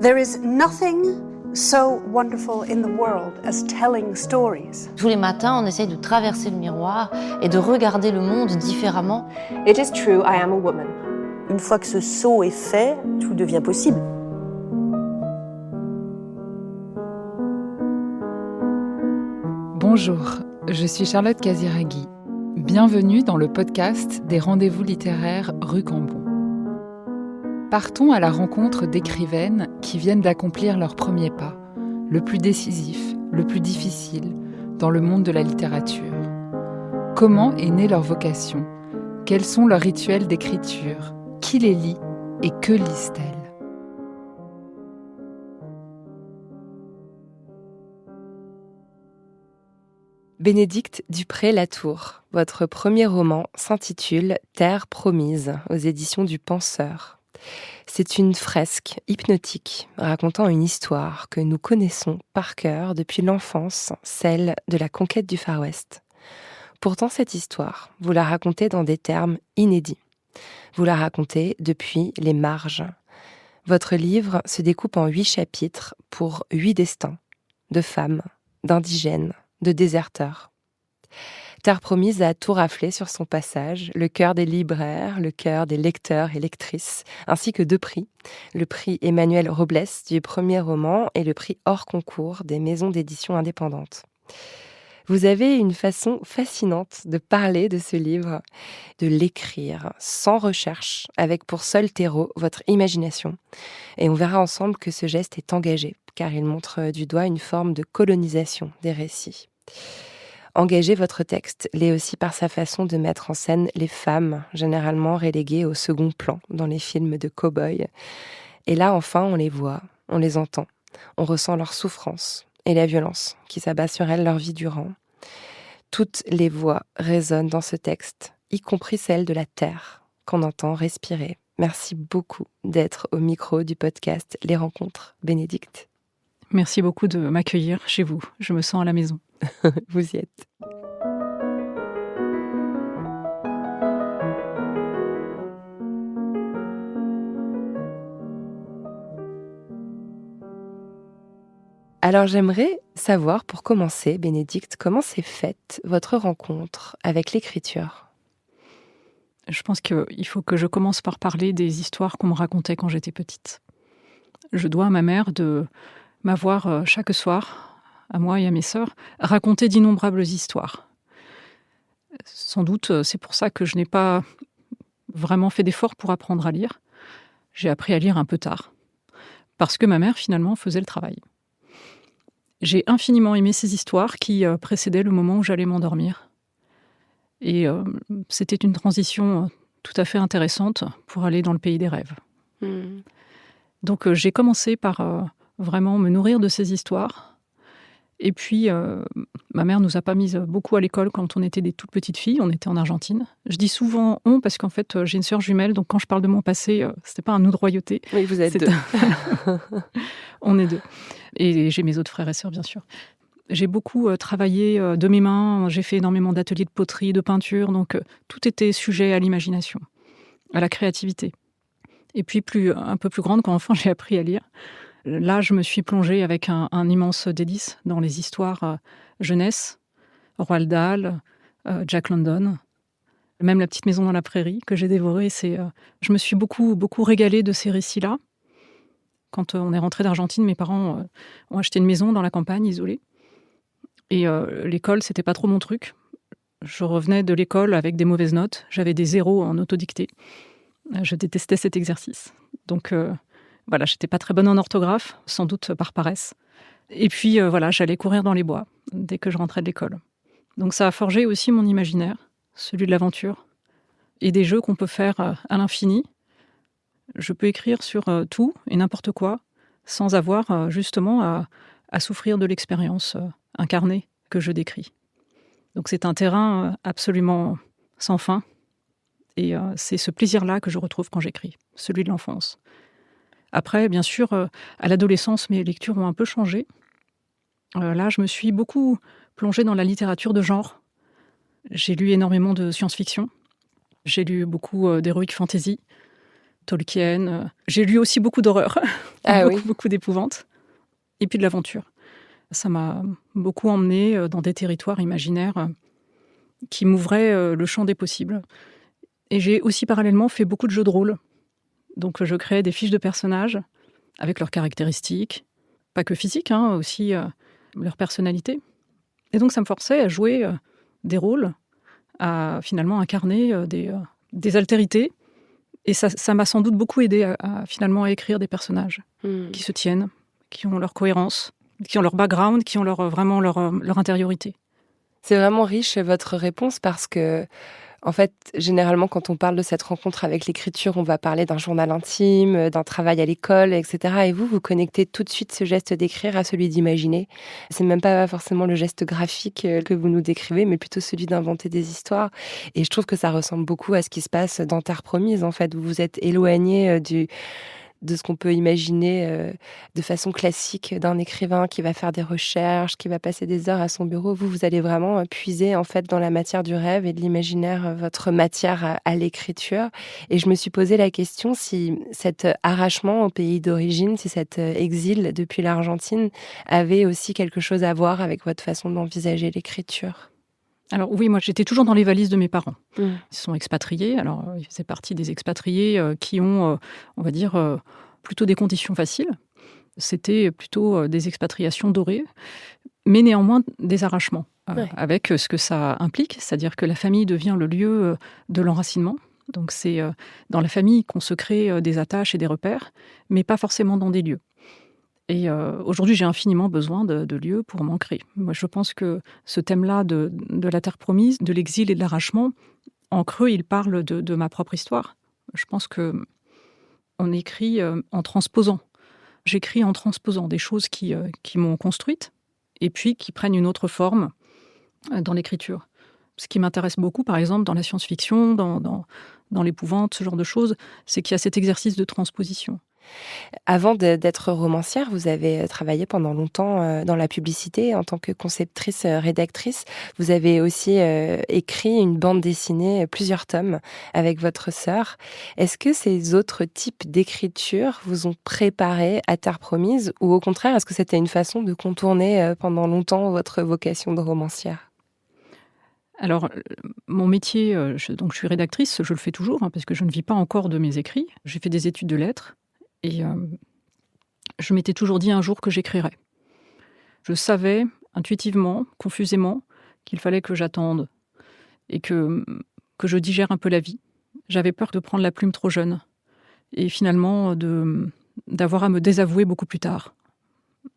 There is nothing so wonderful in the world as telling stories. Tous les matins, on essaye de traverser le miroir et de regarder le monde différemment. It is true, I am a woman. Une fois que ce saut est fait, tout devient possible. Bonjour, je suis Charlotte Casiraghi. Bienvenue dans le podcast des rendez-vous littéraires Rue Cambon. Partons à la rencontre d'écrivaines qui viennent d'accomplir leur premier pas, le plus décisif, le plus difficile, dans le monde de la littérature. Comment est née leur vocation ? Quels sont leurs rituels d'écriture ? Qui les lit et que lisent-elles ? Bénédicte Dupré-Latour, votre premier roman s'intitule Terre promise aux éditions du Penseur. C'est une fresque hypnotique racontant une histoire que nous connaissons par cœur depuis l'enfance, celle de la conquête du Far West. Pourtant, cette histoire, vous la racontez dans des termes inédits. Vous la racontez depuis les marges. Votre livre se découpe en 8 chapitres pour 8 destins, de femmes, d'indigènes, de déserteurs. Terre promise a tout raflé sur son passage, le cœur des libraires, le cœur des lecteurs et lectrices, ainsi que 2 prix, le prix Emmanuel Robles du premier roman et le prix hors concours des maisons d'édition indépendantes. Vous avez une façon fascinante de parler de ce livre, de l'écrire sans recherche, avec pour seul terreau votre imagination. Et on verra ensemble que ce geste est engagé, car il montre du doigt une forme de colonisation des récits. Engagé, votre texte l'est aussi par sa façon de mettre en scène les femmes, généralement reléguées au second plan dans les films de cow-boys. Et là, enfin, on les voit, on les entend, on ressent leur souffrance et la violence qui s'abat sur elles leur vie durant. Toutes les voix résonnent dans ce texte, y compris celle de la terre qu'on entend respirer. Merci beaucoup d'être au micro du podcast Les Rencontres, Bénédicte. Merci beaucoup de m'accueillir chez vous. Je me sens à la maison. Vous y êtes. Alors j'aimerais savoir, pour commencer, Bénédicte, comment s'est faite votre rencontre avec l'écriture ? Je pense qu'il faut que je commence par parler des histoires qu'on me racontait quand j'étais petite. Je dois à ma mère de m'avoir chaque soir, à moi et à mes sœurs, raconté d'innombrables histoires. Sans doute, c'est pour ça que je n'ai pas vraiment fait d'efforts pour apprendre à lire. J'ai appris à lire un peu tard, parce que ma mère, finalement, faisait le travail. J'ai infiniment aimé ces histoires qui précédaient le moment où j'allais m'endormir. Et c'était une transition tout à fait intéressante pour aller dans le pays des rêves. Donc j'ai commencé par vraiment me nourrir de ces histoires. Et puis, ma mère nous a pas mises beaucoup à l'école quand on était des toutes petites filles. On était en Argentine. Je dis souvent « on » parce qu'en fait, j'ai une sœur jumelle. Donc, quand je parle de mon passé, c'était pas un nous de royauté. Oui, vous êtes 2. On est 2. Et j'ai mes autres frères et sœurs, bien sûr. J'ai beaucoup travaillé de mes mains. J'ai fait énormément d'ateliers de poterie, de peinture. Donc, tout était sujet à l'imagination, à la créativité. Et puis, un peu plus grande, quand enfant, j'ai appris à lire. Là, je me suis plongée avec un immense délice dans les histoires jeunesse, Roald Dahl, Jack London, même La petite maison dans la prairie que j'ai dévorée. Je me suis beaucoup régalée de ces récits-là. Quand on est rentré d'Argentine, mes parents ont acheté une maison dans la campagne, isolée. Et l'école, c'était pas trop mon truc. Je revenais de l'école avec des mauvaises notes. J'avais des 0 en autodictée. Je détestais cet exercice. Donc... Voilà, j'étais pas très bonne en orthographe, sans doute par paresse. Et puis, j'allais courir dans les bois dès que je rentrais de l'école. Donc ça a forgé aussi mon imaginaire, celui de l'aventure, et des jeux qu'on peut faire à l'infini. Je peux écrire sur tout et n'importe quoi, sans avoir justement à souffrir de l'expérience incarnée que je décris. Donc c'est un terrain absolument sans fin, et c'est ce plaisir-là que je retrouve quand j'écris, celui de l'enfance. Après, bien sûr, à l'adolescence, mes lectures ont un peu changé. Là, je me suis beaucoup plongée dans la littérature de genre. J'ai lu énormément de science-fiction. J'ai lu beaucoup d'heroic fantasy. Tolkien. J'ai lu aussi beaucoup d'horreur, beaucoup d'épouvante, et puis de l'aventure. Ça m'a beaucoup emmenée dans des territoires imaginaires qui m'ouvraient le champ des possibles. Et j'ai aussi parallèlement fait beaucoup de jeux de rôle. Donc je créais des fiches de personnages avec leurs caractéristiques, pas que physiques, aussi leur personnalité. Et donc ça me forçait à jouer des rôles, à finalement incarner des altérités. Et ça m'a sans doute beaucoup aidé à finalement écrire des personnages qui se tiennent, qui ont leur cohérence, qui ont leur background, qui ont vraiment leur intériorité. C'est vraiment riche votre réponse parce que, en fait, généralement, quand on parle de cette rencontre avec l'écriture, on va parler d'un journal intime, d'un travail à l'école, etc. Et vous connectez tout de suite ce geste d'écrire à celui d'imaginer. C'est même pas forcément le geste graphique que vous nous décrivez, mais plutôt celui d'inventer des histoires. Et je trouve que ça ressemble beaucoup à ce qui se passe dans Terre Promise, en fait. Vous vous êtes éloigné de ce qu'on peut imaginer de façon classique d'un écrivain qui va faire des recherches, qui va passer des heures à son bureau. Vous allez vraiment puiser en fait dans la matière du rêve et de l'imaginaire, votre matière à l'écriture. Et je me suis posé la question si cet arrachement au pays d'origine, si cet exil depuis l'Argentine avait aussi quelque chose à voir avec votre façon d'envisager l'écriture. Alors oui, moi j'étais toujours dans les valises de mes parents. Ils sont expatriés, alors ils faisaient partie des expatriés qui ont, on va dire, plutôt des conditions faciles. C'était plutôt des expatriations dorées, mais néanmoins des arrachements, avec ce que ça implique, c'est-à-dire que la famille devient le lieu de l'enracinement. Donc c'est dans la famille qu'on se crée des attaches et des repères, mais pas forcément dans des lieux. Et aujourd'hui, j'ai infiniment besoin de lieux pour m'ancrer. Moi, je pense que ce thème-là de la terre promise, de l'exil et de l'arrachement, en creux, il parle de ma propre histoire. Je pense qu'on écrit en transposant. J'écris en transposant des choses qui m'ont construite et puis qui prennent une autre forme dans l'écriture. Ce qui m'intéresse beaucoup, par exemple, dans la science-fiction, dans l'épouvante, ce genre de choses, c'est qu'il y a cet exercice de transposition. Avant d'être romancière, vous avez travaillé pendant longtemps dans la publicité en tant que conceptrice, rédactrice. Vous avez aussi écrit une bande dessinée, plusieurs tomes, avec votre sœur. Est-ce que ces autres types d'écriture vous ont préparé à Terre Promise ou au contraire, est-ce que c'était une façon de contourner pendant longtemps votre vocation de romancière ? Alors, mon métier, je suis rédactrice, je le fais toujours, parce que je ne vis pas encore de mes écrits. J'ai fait des études de lettres. Et je m'étais toujours dit un jour que j'écrirais. Je savais intuitivement, confusément, qu'il fallait que j'attende et que je digère un peu la vie. J'avais peur de prendre la plume trop jeune et finalement d'avoir à me désavouer beaucoup plus tard.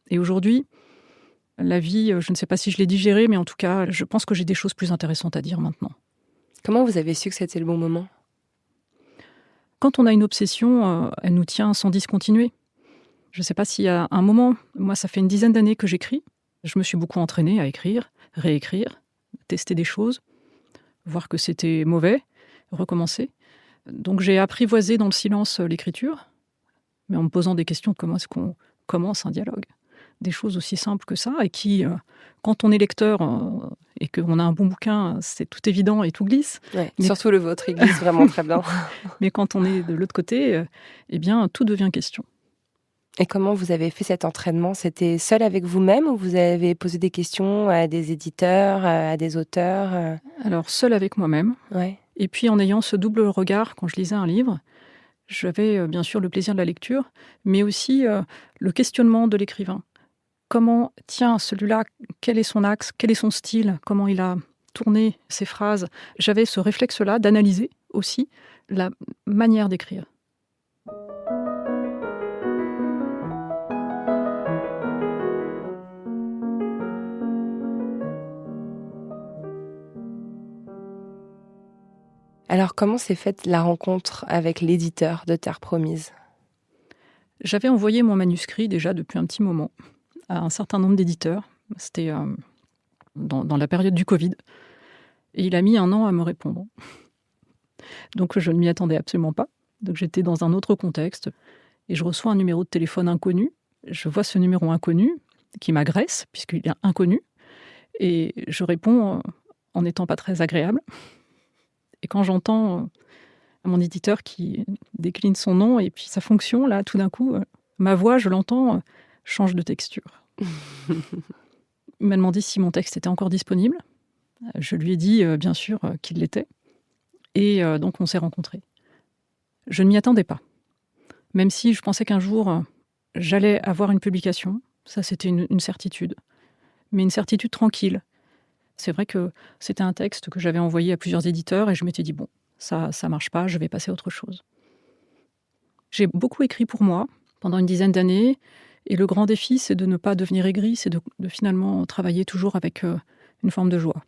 Et aujourd'hui, la vie, je ne sais pas si je l'ai digérée, mais en tout cas, je pense que j'ai des choses plus intéressantes à dire maintenant. Comment vous avez su que c'était le bon moment ? Quand on a une obsession, elle nous tient sans discontinuer. Je ne sais pas s'il y a un moment, moi ça fait une dizaine d'années que j'écris. Je me suis beaucoup entraînée à écrire, réécrire, tester des choses, voir que c'était mauvais, recommencer. Donc j'ai apprivoisé dans le silence l'écriture, mais en me posant des questions, comment est-ce qu'on commence un dialogue ? Des choses aussi simples que ça, et qui, quand on est lecteur et qu'on a un bon bouquin, c'est tout évident et tout glisse. Ouais, mais surtout le vôtre, il glisse vraiment très bien. Mais quand on est de l'autre côté, eh bien, tout devient question. Et comment vous avez fait cet entraînement ? C'était seul avec vous-même ou vous avez posé des questions à des éditeurs, à des auteurs ? Alors, seul avec moi-même. Ouais. Et puis, en ayant ce double regard, quand je lisais un livre, j'avais bien sûr le plaisir de la lecture, mais aussi le questionnement de l'écrivain. Comment, tiens, celui-là, quel est son axe, quel est son style, comment il a tourné ses phrases. J'avais ce réflexe-là d'analyser aussi la manière d'écrire. Alors, comment s'est faite la rencontre avec l'éditeur de Terre Promise ? J'avais envoyé mon manuscrit déjà depuis un petit moment à un certain nombre d'éditeurs. C'était dans la période du Covid. Et il a mis 1 an à me répondre. Donc je ne m'y attendais absolument pas. Donc j'étais dans un autre contexte. Et je reçois un numéro de téléphone inconnu. Je vois ce numéro inconnu qui m'agresse, puisqu'il est inconnu. Et je réponds en n'étant pas très agréable. Et quand j'entends mon éditeur qui décline son nom et puis sa fonction, là, tout d'un coup, ma voix, je l'entends, change de texture. Il m'a demandé si mon texte était encore disponible. Je lui ai dit, bien sûr, qu'il l'était. Et donc, on s'est rencontrés. Je ne m'y attendais pas. Même si je pensais qu'un jour, j'allais avoir une publication. Ça, c'était une certitude. Mais une certitude tranquille. C'est vrai que c'était un texte que j'avais envoyé à plusieurs éditeurs et je m'étais dit, bon, ça marche pas, je vais passer à autre chose. J'ai beaucoup écrit pour moi pendant une dizaine d'années. Et le grand défi, c'est de ne pas devenir aigri, c'est de finalement travailler toujours avec une forme de joie.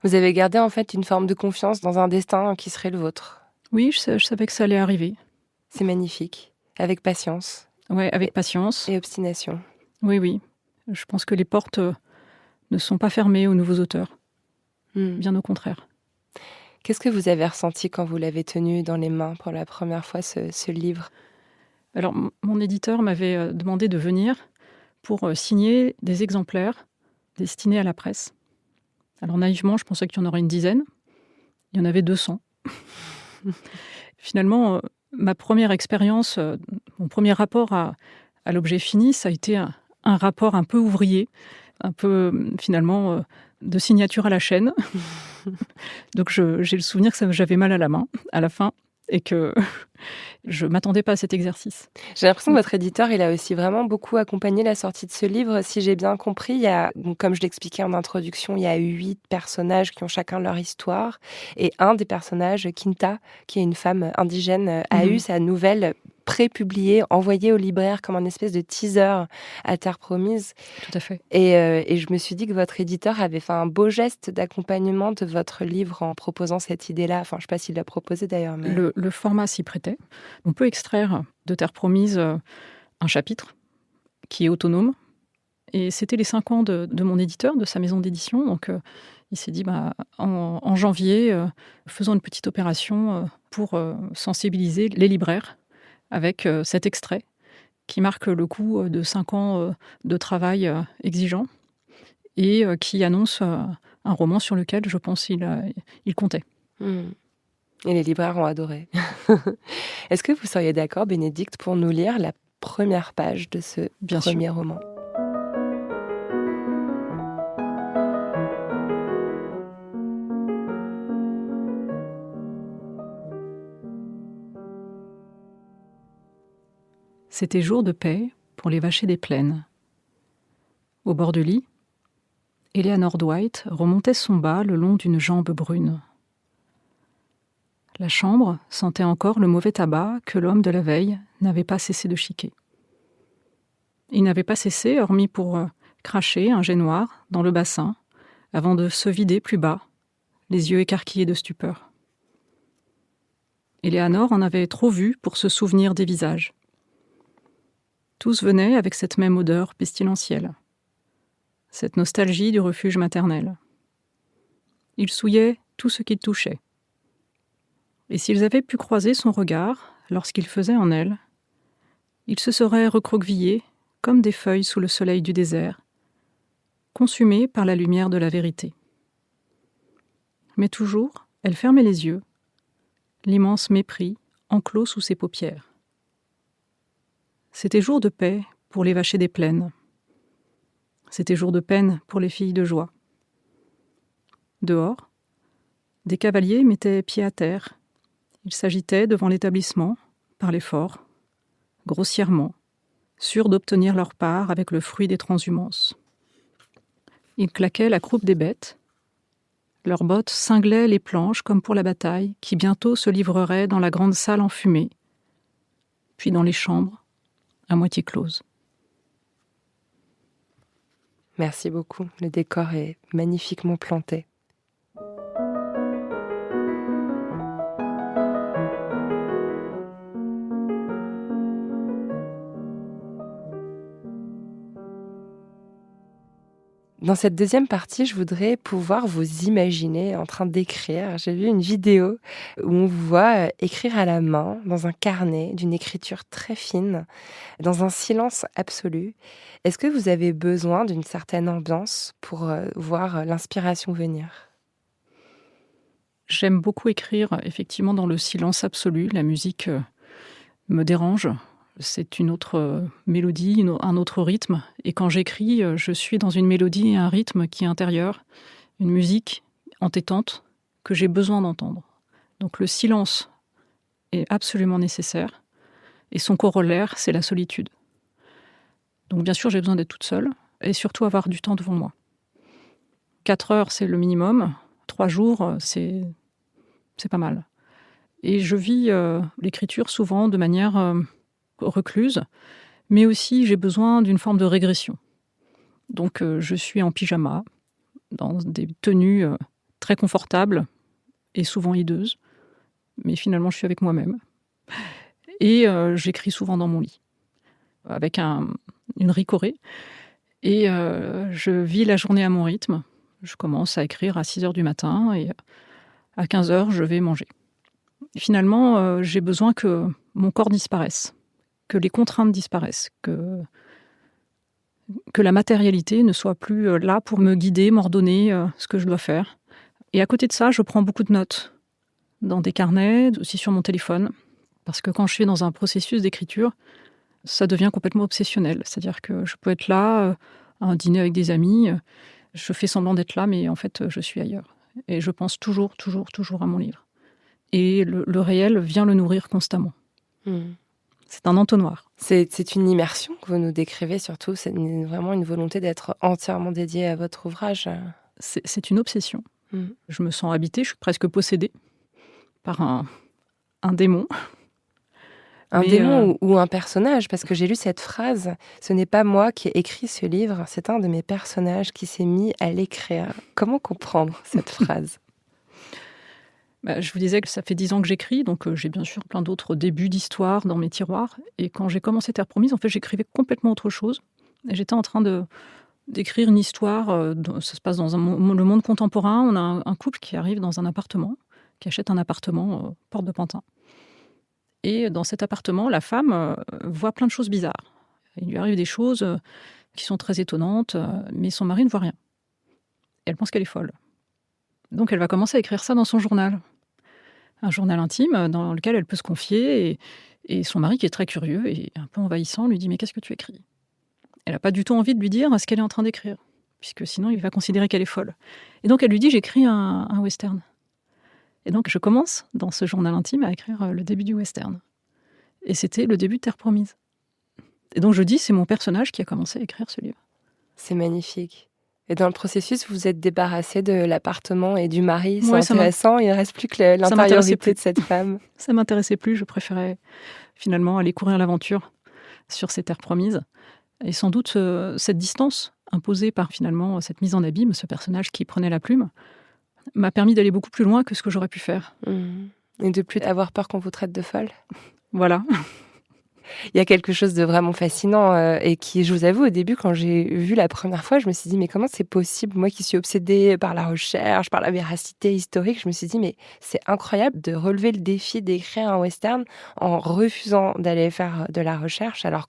Vous avez gardé en fait une forme de confiance dans un destin qui serait le vôtre. Oui, je savais que ça allait arriver. C'est magnifique. Avec patience. Ouais, avec patience. Et obstination. Oui. Je pense que les portes ne sont pas fermées aux nouveaux auteurs. Bien au contraire. Qu'est-ce que vous avez ressenti quand vous l'avez tenu dans les mains pour la première fois, ce livre ? Alors, mon éditeur m'avait demandé de venir pour signer des exemplaires destinés à la presse. Alors, naïvement, je pensais qu'il y en aurait une dizaine. Il y en avait 200. Finalement, ma première expérience, mon premier rapport à l'objet fini, ça a été un rapport un peu ouvrier, un peu, finalement, de signature à la chaîne. Donc, j'ai le souvenir que j'avais mal à la main, à la fin, et que je ne m'attendais pas à cet exercice. J'ai l'impression que votre éditeur, il a aussi vraiment beaucoup accompagné la sortie de ce livre. Si j'ai bien compris, il y a, comme je l'expliquais en introduction, il y a 8 personnages qui ont chacun leur histoire. Et un des personnages, Kinta, qui est une femme indigène, a eu sa nouvelle pré-publiée, envoyée au libraire comme un espèce de teaser à Terre Promise. Tout à fait. Et je me suis dit que votre éditeur avait fait un beau geste d'accompagnement de votre livre en proposant cette idée-là. Enfin, je ne sais pas s'il l'a proposé d'ailleurs. Mais... Le format s'y prêtait. On peut extraire de Terre Promise un chapitre qui est autonome. Et c'était les 5 ans de mon éditeur, de sa maison d'édition. Donc, il s'est dit, en janvier, faisons une petite opération pour sensibiliser les libraires avec cet extrait qui marque le coup de 5 ans de travail exigeant et qui annonce un roman sur lequel, je pense, il comptait. Et les libraires ont adoré. Est-ce que vous seriez d'accord, Bénédicte, pour nous lire la première page de ce premier roman ? C'était jour de paix pour les vachers des plaines. Au bord du lit, Eleanor Dwight remontait son bas le long d'une jambe brune. La chambre sentait encore le mauvais tabac que l'homme de la veille n'avait pas cessé de chiquer. Il n'avait pas cessé, hormis pour cracher un jet noir dans le bassin, avant de se vider plus bas, les yeux écarquillés de stupeur. Eleanor en avait trop vu pour se souvenir des visages. Tous venaient avec cette même odeur pestilentielle, cette nostalgie du refuge maternel. Ils souillaient tout ce qu'ils touchaient. Et s'ils avaient pu croiser son regard lorsqu'il faisait en elle, ils se seraient recroquevillés comme des feuilles sous le soleil du désert, consumés par la lumière de la vérité. Mais toujours, elle fermait les yeux, l'immense mépris enclos sous ses paupières. C'était jour de paix pour les vachers des plaines. C'était jour de peine pour les filles de joie. Dehors, des cavaliers mettaient pied à terre. Ils s'agitaient devant l'établissement, parlaient fort, grossièrement, sûrs d'obtenir leur part avec le fruit des transhumances. Ils claquaient la croupe des bêtes. Leurs bottes cinglaient les planches comme pour la bataille qui bientôt se livrerait dans la grande salle enfumée, puis dans les chambres, à moitié close. Merci beaucoup. Le décor est magnifiquement planté. Dans cette deuxième partie, je voudrais pouvoir vous imaginer en train d'écrire. J'ai vu une vidéo où on vous voit écrire à la main, dans un carnet, d'une écriture très fine, dans un silence absolu. Est-ce que vous avez besoin d'une certaine ambiance pour voir l'inspiration venir ? J'aime beaucoup écrire, effectivement, dans le silence absolu. La musique me dérange. C'est une autre mélodie, un autre rythme. Et quand j'écris, je suis dans une mélodie et un rythme qui est intérieur, une musique entêtante que j'ai besoin d'entendre. Donc le silence est absolument nécessaire. Et son corollaire, c'est la solitude. Donc bien sûr, j'ai besoin d'être toute seule et surtout avoir du temps devant moi. 4 heures, c'est le minimum. 3 jours, c'est pas mal. Et je vis l'écriture souvent de manière recluse, mais aussi j'ai besoin d'une forme de régression. Donc je suis en pyjama, dans des tenues très confortables et souvent hideuses, mais finalement je suis avec moi-même. Et j'écris souvent dans mon lit, avec une ricorée, et je vis la journée à mon rythme. Je commence à écrire à 6h du matin et à 15h, je vais manger. Et finalement, j'ai besoin que mon corps disparaisse, que les contraintes disparaissent, que la matérialité ne soit plus là pour me guider, m'ordonner ce que je dois faire. Et à côté de ça, je prends beaucoup de notes dans des carnets, aussi sur mon téléphone, parce que quand je suis dans un processus d'écriture, ça devient complètement obsessionnel. C'est-à-dire que je peux être là, à un dîner avec des amis, je fais semblant d'être là, mais en fait, je suis ailleurs. Et je pense toujours à mon livre. Et le réel vient le nourrir constamment. C'est un entonnoir. C'est une immersion que vous nous décrivez, surtout. C'est vraiment une volonté d'être entièrement dédiée à votre ouvrage. C'est une obsession. Je me sens habitée, je suis presque possédée par un démon. Un démon ou un personnage, parce que j'ai lu cette phrase, ce n'est pas moi qui ai écrit ce livre, c'est un de mes personnages qui s'est mis à l'écrire. Comment comprendre cette phrase ? Je vous disais que ça fait 10 ans que j'écris, donc j'ai bien sûr plein d'autres débuts d'histoire dans mes tiroirs. Et quand j'ai commencé Terre Promise, en fait, j'écrivais complètement autre chose. Et j'étais en train d'écrire une histoire, ça se passe dans le monde contemporain. On a un couple qui arrive dans un appartement, qui achète un appartement porte de Pantin. Et dans cet appartement, la femme voit plein de choses bizarres. Il lui arrive des choses qui sont très étonnantes, mais son mari ne voit rien. Et elle pense qu'elle est folle. Donc elle va commencer à écrire ça dans son journal. Un journal intime dans lequel elle peut se confier. Et son mari, qui est très curieux et un peu envahissant, lui dit « Mais qu'est-ce que tu écris ?» Elle n'a pas du tout envie de lui dire ce qu'elle est en train d'écrire, puisque sinon il va considérer qu'elle est folle. Et donc elle lui dit « J'écris un western ». Et donc, je commence, dans ce journal intime, à écrire le début du western. Et c'était le début de Terre Promise. Et donc, je dis, c'est mon personnage qui a commencé à écrire ce livre. C'est magnifique. Et dans le processus, vous vous êtes débarrassé de l'appartement et du mari. C'est ouais, intéressant. Il ne reste plus que l'intériorité de cette femme. Ça ne m'intéressait plus. Je préférais finalement aller courir l'aventure sur ces Terres Promises. Et sans doute, cette distance imposée par finalement cette mise en abîme, ce personnage qui prenait la plume, m'a permis d'aller beaucoup plus loin que ce que j'aurais pu faire. Et de plus avoir peur qu'on vous traite de folle. Voilà. Il y a quelque chose de vraiment fascinant et qui, je vous avoue, au début, quand j'ai vu la première fois, je me suis dit, mais comment c'est possible ? Moi qui suis obsédée par la recherche, par la véracité historique, je me suis dit, mais c'est incroyable de relever le défi d'écrire un western en refusant d'aller faire de la recherche, alors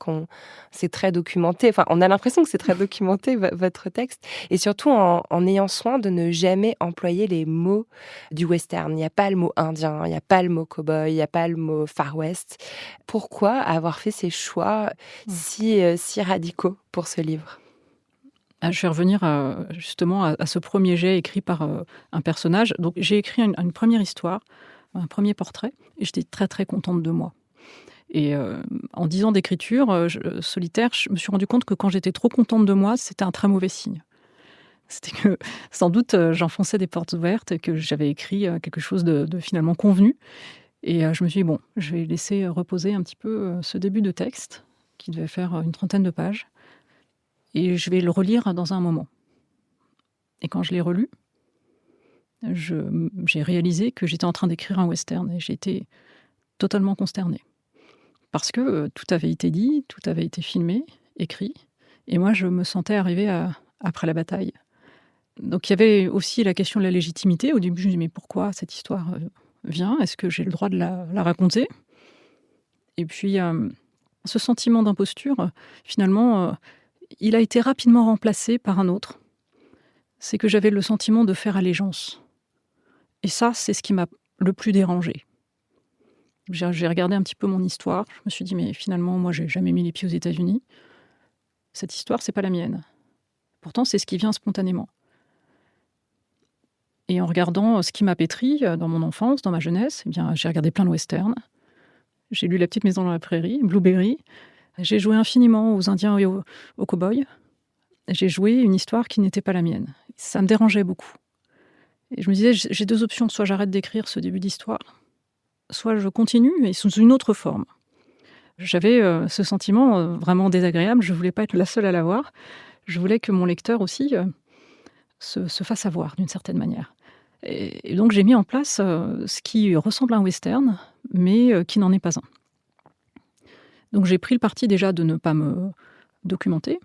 c'est très documenté. Enfin, on a l'impression que c'est très documenté, votre texte. Et surtout en ayant soin de ne jamais employer les mots du western. Il n'y a pas le mot indien, il n'y a pas le mot cow-boy, il n'y a pas le mot Far West. Pourquoi avoir fait ces choix si radicaux pour ce livre ? Je vais revenir justement à ce premier jet écrit par un personnage. Donc, j'ai écrit une première histoire, un premier portrait, et j'étais très très contente de moi. Et en 10 ans d'écriture solitaire, je me suis rendu compte que quand j'étais trop contente de moi, c'était un très mauvais signe. C'était que, sans doute, j'enfonçais des portes ouvertes et que j'avais écrit quelque chose de finalement convenu. Et je me suis dit, bon, je vais laisser reposer un petit peu ce début de texte, qui devait faire une 30aine de pages, et je vais le relire dans un moment. Et quand je l'ai relu, j'ai réalisé que j'étais en train d'écrire un western, et j'ai été totalement consternée. Parce que tout avait été dit, tout avait été filmé, écrit, et moi je me sentais arriver après la bataille. Donc il y avait aussi la question de la légitimité. Au début, je me dis, mais pourquoi cette histoire vient ? Est-ce que j'ai le droit de la raconter ? Et puis, ce sentiment d'imposture, finalement, il a été rapidement remplacé par un autre. C'est que j'avais le sentiment de faire allégeance. Et ça, c'est ce qui m'a le plus dérangée. J'ai regardé un petit peu mon histoire. Je me suis dit, mais finalement, moi, j'ai jamais mis les pieds aux États-Unis. Cette histoire, c'est pas la mienne. Pourtant, c'est ce qui vient spontanément. Et en regardant ce qui m'a pétri dans mon enfance, dans ma jeunesse, eh bien, j'ai regardé plein de westerns. J'ai lu La petite maison dans la prairie, Blueberry. J'ai joué infiniment aux Indiens et aux cow-boys. J'ai joué une histoire qui n'était pas la mienne. Ça me dérangeait beaucoup. Et je me disais, j'ai deux options. Soit j'arrête d'écrire ce début d'histoire, soit je continue, mais sous une autre forme. J'avais ce sentiment vraiment désagréable. Je ne voulais pas être la seule à l'avoir. Je voulais que mon lecteur aussi se fasse avoir d'une certaine manière. Et donc j'ai mis en place ce qui ressemble à un western, mais qui n'en est pas un. Donc j'ai pris le parti déjà de ne pas me documenter.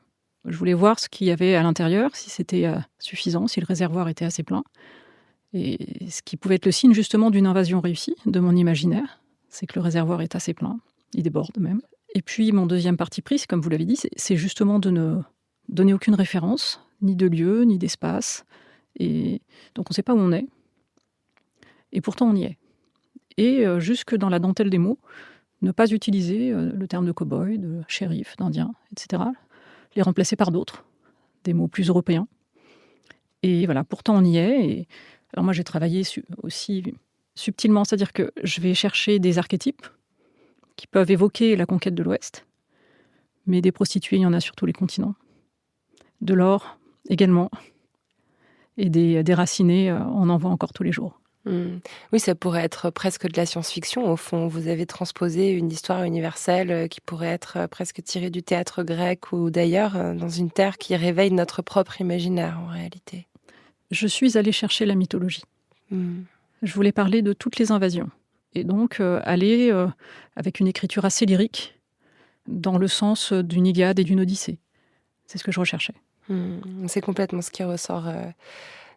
Je voulais voir ce qu'il y avait à l'intérieur, si c'était suffisant, si le réservoir était assez plein. Et ce qui pouvait être le signe justement d'une invasion réussie de mon imaginaire, c'est que le réservoir est assez plein, il déborde même. Et puis mon deuxième parti pris, comme vous l'avez dit, c'est justement de ne donner aucune référence, ni de lieu, ni d'espace. Et donc on ne sait pas où on est. Et pourtant on y est. Et jusque dans la dentelle des mots, ne pas utiliser le terme de cow-boy, de shérif, d'indien, etc. Les remplacer par d'autres, des mots plus européens. Et voilà, pourtant on y est. Et alors moi j'ai travaillé aussi subtilement, c'est-à-dire que je vais chercher des archétypes qui peuvent évoquer la conquête de l'Ouest, mais des prostituées, il y en a sur tous les continents. De l'or également, et des déracinés, on en voit encore tous les jours. Oui, ça pourrait être presque de la science-fiction, au fond. Vous avez transposé une histoire universelle qui pourrait être presque tirée du théâtre grec ou d'ailleurs, dans une terre qui réveille notre propre imaginaire, en réalité. Je suis allée chercher la mythologie. Je voulais parler de toutes les invasions. Et donc, aller avec une écriture assez lyrique, dans le sens d'une Iliade et d'une Odyssée. C'est ce que je recherchais. C'est complètement ce qui ressort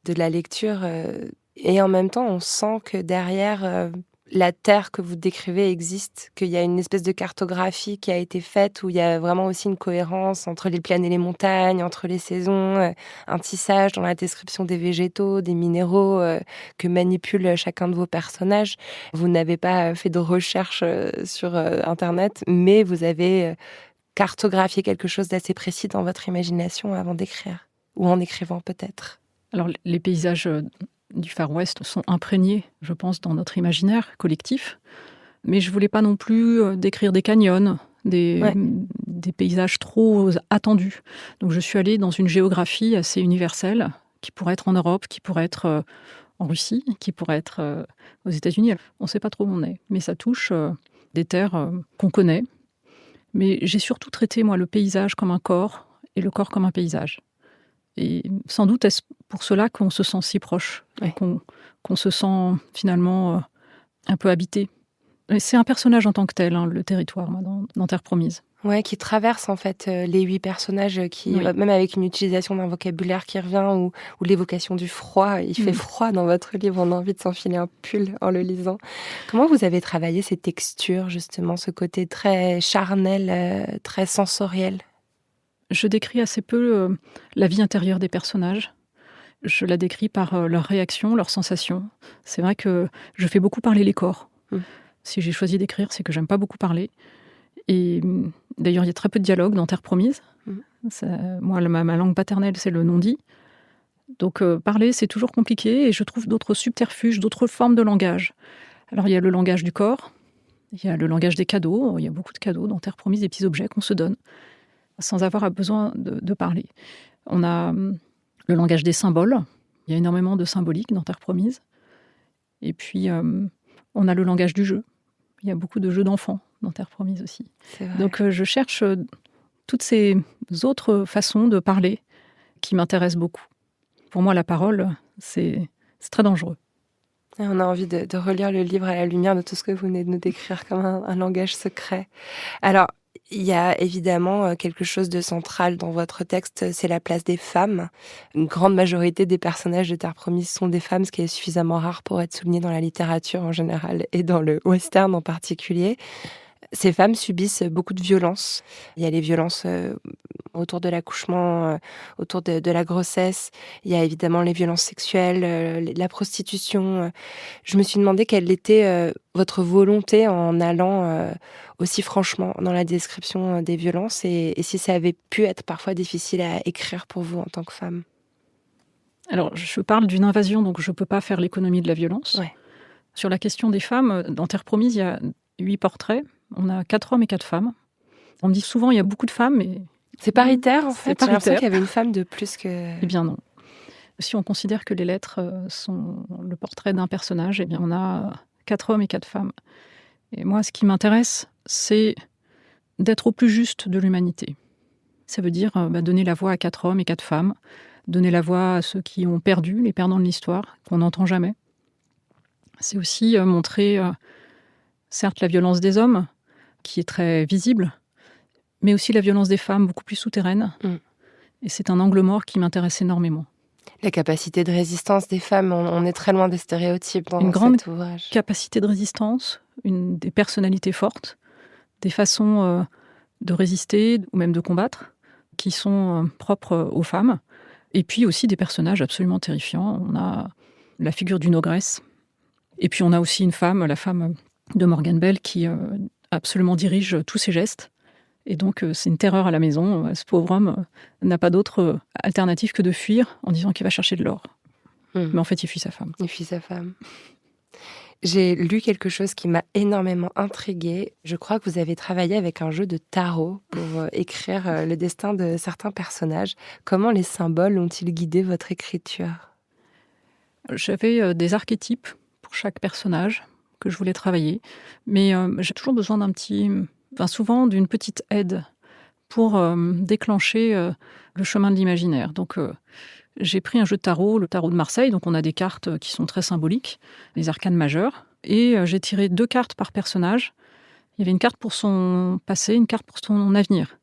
de la lecture. Et en même temps, on sent que derrière la terre que vous décrivez existe, qu'il y a une espèce de cartographie qui a été faite où il y a vraiment aussi une cohérence entre les plaines et les montagnes, entre les saisons, un tissage dans la description des végétaux, des minéraux que manipule chacun de vos personnages. Vous n'avez pas fait de recherche sur Internet, mais vous avez cartographié quelque chose d'assez précis dans votre imagination avant d'écrire, ou en écrivant peut-être. Alors les paysages du Far West sont imprégnés, je pense, dans notre imaginaire collectif. Mais je ne voulais pas non plus décrire des canyons, des paysages trop attendus. Donc je suis allée dans une géographie assez universelle, qui pourrait être en Europe, qui pourrait être en Russie, qui pourrait être aux États-Unis. On ne sait pas trop où on est, mais ça touche des terres qu'on connaît. Mais j'ai surtout traité, moi, le paysage comme un corps et le corps comme un paysage. Et sans doute est-ce pour cela qu'on se sent si proche, qu'on se sent finalement un peu habité. Et c'est un personnage en tant que tel, le territoire, moi, dans Terre Promise. Ouais, qui traverse en fait les 8 personnages, même avec une utilisation d'un vocabulaire qui revient, ou l'évocation du froid. Il fait froid dans votre livre, on a envie de s'enfiler un pull en le lisant. Comment vous avez travaillé ces textures, justement, ce côté très charnel, très sensoriel ? Je décris assez peu la vie intérieure des personnages. Je la décris par leurs réactions, leurs sensations. C'est vrai que je fais beaucoup parler les corps. Si j'ai choisi d'écrire, c'est que j'aime pas beaucoup parler. Et d'ailleurs, il y a très peu de dialogue dans Terre Promise. Moi, ma langue paternelle, c'est le non-dit. Donc, parler, c'est toujours compliqué. Et je trouve d'autres subterfuges, d'autres formes de langage. Alors, il y a le langage du corps. Il y a le langage des cadeaux. Il y a beaucoup de cadeaux dans Terre Promise, des petits objets qu'on se donne, sans avoir besoin de parler. On a le langage des symboles. Il y a énormément de symbolique dans Terre Promise. Et puis, on a le langage du jeu. Il y a beaucoup de jeux d'enfants dans Terre Promise aussi. Donc, je cherche toutes ces autres façons de parler qui m'intéressent beaucoup. Pour moi, la parole, c'est très dangereux. On a envie de relire le livre à la lumière de tout ce que vous venez de nous décrire comme un langage secret. Alors, il y a évidemment quelque chose de central dans votre texte, c'est la place des femmes. Une grande majorité des personnages de Terre Promise sont des femmes, ce qui est suffisamment rare pour être souligné dans la littérature en général et dans le western en particulier. Ces femmes subissent beaucoup de violences. Il y a les violences autour de l'accouchement, autour de la grossesse. Il y a évidemment les violences sexuelles, la prostitution. Je me suis demandé quelle était votre volonté en allant aussi franchement dans la description des violences et si ça avait pu être parfois difficile à écrire pour vous en tant que femme. Alors, je parle d'une invasion, donc je ne peux pas faire l'économie de la violence. Ouais. Sur la question des femmes, dans Terre promise, il y a 8 portraits. On a 4 hommes et 4 femmes. On me dit souvent il y a beaucoup de femmes, mais... C'est paritaire, en fait. C'est J'ai l'impression paritaire. qu'il y avait une femme de plus que... Eh bien non. Si on considère que les lettres sont le portrait d'un personnage, eh bien on a 4 hommes et 4 femmes. Et moi, ce qui m'intéresse, c'est d'être au plus juste de l'humanité. Ça veut dire donner la voix à 4 hommes et 4 femmes, donner la voix à ceux qui ont perdu, les perdants de l'histoire, qu'on n'entend jamais. C'est aussi montrer, certes, la violence des hommes, qui est très visible, mais aussi la violence des femmes, beaucoup plus souterraine. Et c'est un angle mort qui m'intéresse énormément. La capacité de résistance des femmes, on est très loin des stéréotypes dans Une grande cet ouvrage. Capacité de résistance, des personnalités fortes, des façons de résister ou même de combattre qui sont propres aux femmes. Et puis aussi des personnages absolument terrifiants. On a la figure d'une ogresse. Et puis on a aussi une femme, la femme de Morgan Bell, qui absolument dirige tous ses gestes. Et donc c'est une terreur à la maison. Ce pauvre homme n'a pas d'autre alternative que de fuir en disant qu'il va chercher de l'or. Mais en fait, il fuit sa femme. Il fuit sa femme. J'ai lu quelque chose qui m'a énormément intriguée. Je crois que vous avez travaillé avec un jeu de tarot pour écrire le destin de certains personnages. Comment les symboles ont-ils guidé votre écriture ? J'avais des archétypes pour chaque personnage que je voulais travailler. Mais j'ai toujours besoin souvent d'une petite aide pour déclencher le chemin de l'imaginaire. Donc j'ai pris un jeu de tarot, le tarot de Marseille, donc on a des cartes qui sont très symboliques, les arcanes majeures, et j'ai tiré 2 cartes par personnage. Il y avait une carte pour son passé, une carte pour son avenir.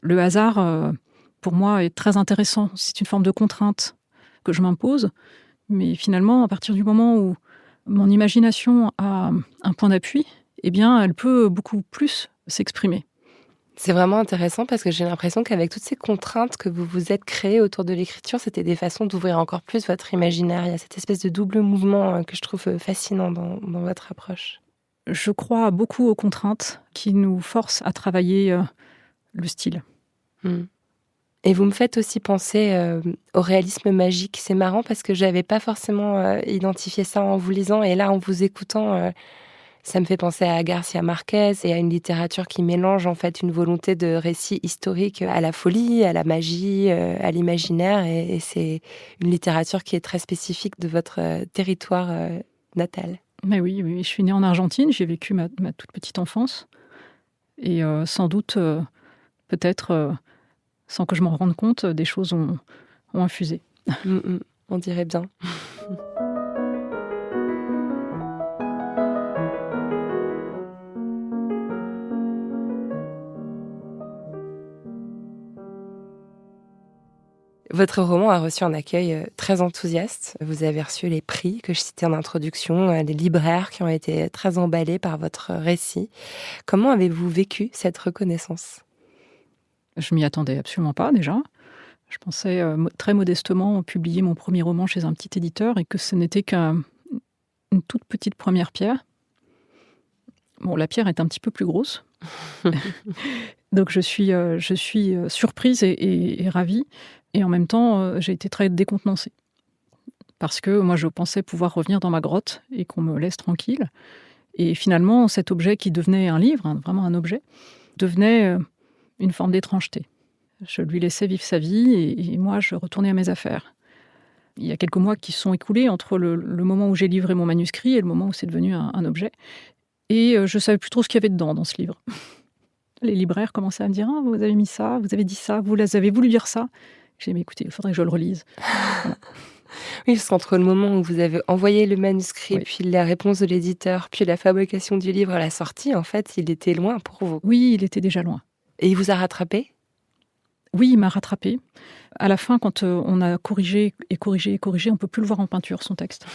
Le hasard, pour moi, est très intéressant. C'est une forme de contrainte que je m'impose, mais finalement, à partir du moment où mon imagination a un point d'appui, eh bien, elle peut beaucoup plus s'exprimer. C'est vraiment intéressant parce que j'ai l'impression qu'avec toutes ces contraintes que vous vous êtes créées autour de l'écriture, c'était des façons d'ouvrir encore plus votre imaginaire. Il y a cette espèce de double mouvement que je trouve fascinant dans votre approche. Je crois beaucoup aux contraintes qui nous forcent à travailler le style. Et vous me faites aussi penser au réalisme magique. C'est marrant parce que je n'avais pas forcément identifié ça en vous lisant. Et là, en vous écoutant... ça me fait penser à Garcia Marquez et à une littérature qui mélange en fait une volonté de récit historique à la folie, à la magie, à l'imaginaire. Et c'est une littérature qui est très spécifique de votre territoire natal. Mais oui, je suis née en Argentine, j'ai vécu ma toute petite enfance. Et sans doute, peut-être, sans que je m'en rende compte, des choses ont infusé. On dirait bien. Votre roman a reçu un accueil très enthousiaste. Vous avez reçu les prix que je citais en introduction, des libraires qui ont été très emballés par votre récit. Comment avez-vous vécu cette reconnaissance ? Je m'y attendais absolument pas déjà. Je pensais très modestement publier mon premier roman chez un petit éditeur et que ce n'était qu'une toute petite première pierre. Bon, la pierre est un petit peu plus grosse. Donc je suis surprise et ravie. Et en même temps, j'ai été très décontenancée. Parce que moi, je pensais pouvoir revenir dans ma grotte et qu'on me laisse tranquille. Et finalement, cet objet qui devenait un livre, vraiment un objet, devenait une forme d'étrangeté. Je lui laissais vivre sa vie et moi, je retournais à mes affaires. Il y a quelques mois qui se sont écoulés entre le moment où j'ai livré mon manuscrit et le moment où c'est devenu un objet. Et je ne savais plus trop ce qu'il y avait dedans dans ce livre. Les libraires commençaient à me dire « Ah, vous avez mis ça, vous avez dit ça, vous avez voulu dire ça ?» J'ai dit « Mais écoutez, il faudrait que je le relise. » Voilà. Oui, parce qu'entre le moment où vous avez envoyé le manuscrit, puis la réponse de l'éditeur, puis la fabrication du livre à la sortie, en fait, il était loin pour vous. Oui, il était déjà loin. Et il vous a rattrapé ? Oui, il m'a rattrapée. À la fin, quand on a corrigé, on ne peut plus le voir en peinture, son texte.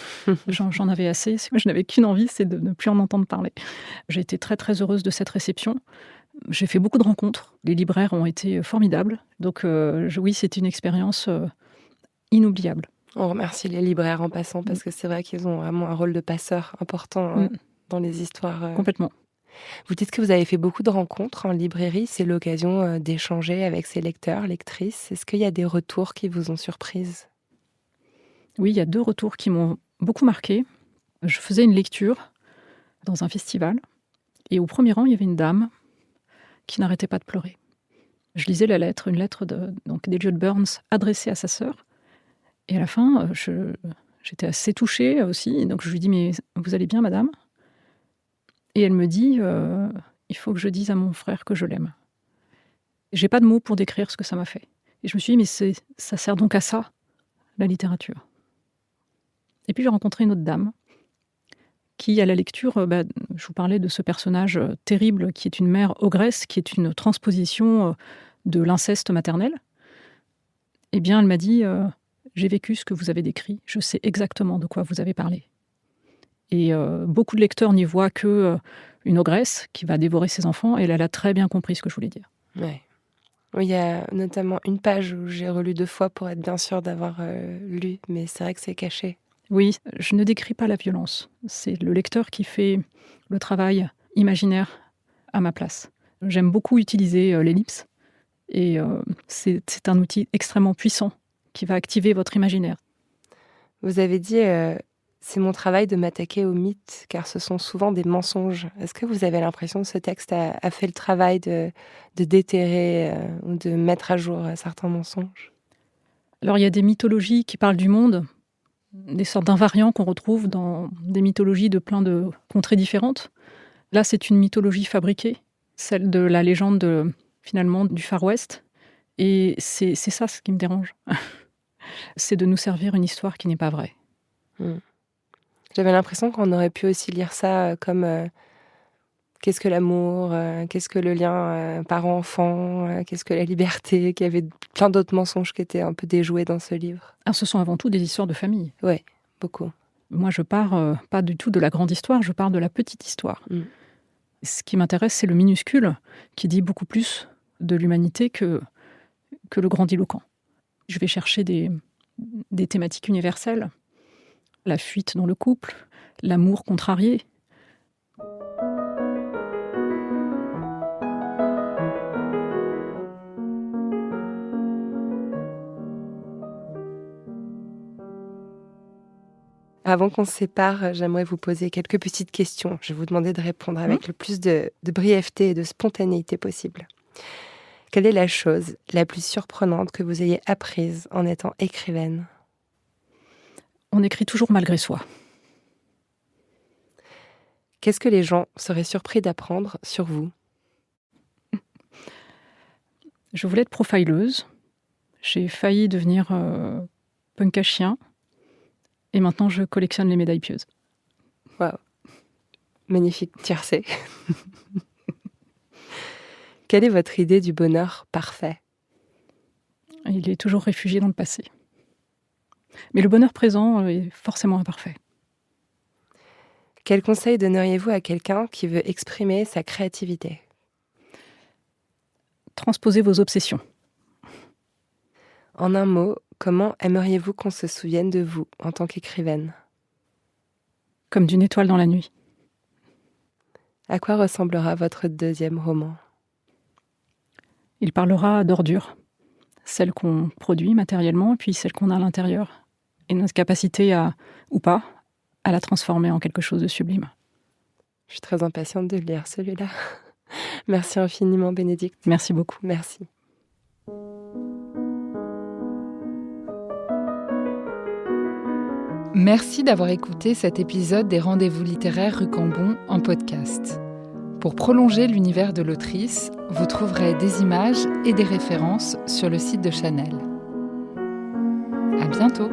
J'en avais assez. Je n'avais qu'une envie, c'est de ne plus en entendre parler. J'ai été très, très heureuse de cette réception. J'ai fait beaucoup de rencontres. Les libraires ont été formidables. Donc oui, c'était une expérience inoubliable. On remercie les libraires en passant, parce que c'est vrai qu'ils ont vraiment un rôle de passeur important dans les histoires. Complètement. Vous dites que vous avez fait beaucoup de rencontres en librairie. C'est l'occasion d'échanger avec ces lecteurs, lectrices. Est-ce qu'il y a des retours qui vous ont surprise ? Oui, il y a 2 retours qui m'ont beaucoup marquée. Je faisais une lecture dans un festival. Et au premier rang, il y avait une dame qui n'arrêtait pas de pleurer. Je lisais la lettre, une lettre d'Elliot Burns adressée à sa sœur. Et à la fin, j'étais assez touchée aussi. Donc je lui dis, mais vous allez bien, madame ? Et elle me dit, il faut que je dise à mon frère que je l'aime. J'ai pas de mots pour décrire ce que ça m'a fait. Et je me suis dit, mais ça sert donc à ça, la littérature. Et puis j'ai rencontré une autre dame qui, à la lecture, je vous parlais de ce personnage terrible qui est une mère ogresse, qui est une transposition de l'inceste maternel. Eh bien, elle m'a dit, j'ai vécu ce que vous avez décrit, je sais exactement de quoi vous avez parlé. Et beaucoup de lecteurs n'y voient que une ogresse qui va dévorer ses enfants, et elle a très bien compris ce que je voulais dire. Ouais. Oui, il y a notamment une page où j'ai relu 2 fois pour être bien sûre d'avoir lu, mais c'est vrai que c'est caché. Oui, je ne décris pas la violence. C'est le lecteur qui fait le travail imaginaire à ma place. J'aime beaucoup utiliser l'ellipse, et c'est un outil extrêmement puissant qui va activer votre imaginaire. Vous avez dit, c'est mon travail de m'attaquer aux mythes, car ce sont souvent des mensonges. Est-ce que vous avez l'impression que ce texte a fait le travail de déterrer ou de mettre à jour certains mensonges ? Alors il y a des mythologies qui parlent du monde, des sortes d'invariants qu'on retrouve dans des mythologies de plein de contrées différentes. Là, c'est une mythologie fabriquée, celle de la légende finalement du Far West. Et c'est ça ce qui me dérange. C'est de nous servir une histoire qui n'est pas vraie. J'avais l'impression qu'on aurait pu aussi lire ça comme qu'est-ce que l'amour, qu'est-ce que le lien parent-enfant, qu'est-ce que la liberté, qu'il y avait plein d'autres mensonges qui étaient un peu déjoués dans ce livre. Alors, ce sont avant tout des histoires de famille. Oui, beaucoup. Moi, je pars pas du tout de la grande histoire, je pars de la petite histoire. Ce qui m'intéresse, c'est le minuscule, qui dit beaucoup plus de l'humanité que le grandiloquent. Je vais chercher des thématiques universelles. La fuite dans le couple, l'amour contrarié. Avant qu'on se sépare, j'aimerais vous poser quelques petites questions. Je vais vous demander de répondre avec le plus de brièveté et de spontanéité possible. Quelle est la chose la plus surprenante que vous ayez apprise en étant écrivaine ? On écrit toujours malgré soi. Qu'est-ce que les gens seraient surpris d'apprendre sur vous ? Je voulais être profileuse. J'ai failli devenir punk à chien. Et maintenant, je collectionne les médailles pieuses. Waouh. Magnifique tiercé. Quelle est votre idée du bonheur parfait ? Il est toujours réfugié dans le passé. Mais le bonheur présent est forcément imparfait. Quel conseil donneriez-vous à quelqu'un qui veut exprimer sa créativité ? Transposez vos obsessions. En un mot, comment aimeriez-vous qu'on se souvienne de vous en tant qu'écrivaine ? Comme d'une étoile dans la nuit. À quoi ressemblera votre 2e roman ? Il parlera d'ordures. Celles qu'on produit matériellement, puis celles qu'on a à l'intérieur. Et notre capacité ou pas, à la transformer en quelque chose de sublime. Je suis très impatiente de lire celui-là. Merci infiniment, Bénédicte. Merci beaucoup. Merci. Merci d'avoir écouté cet épisode des Rendez-vous littéraires Rue Cambon en podcast. Pour prolonger l'univers de l'autrice, vous trouverez des images et des références sur le site de Chanel. À bientôt!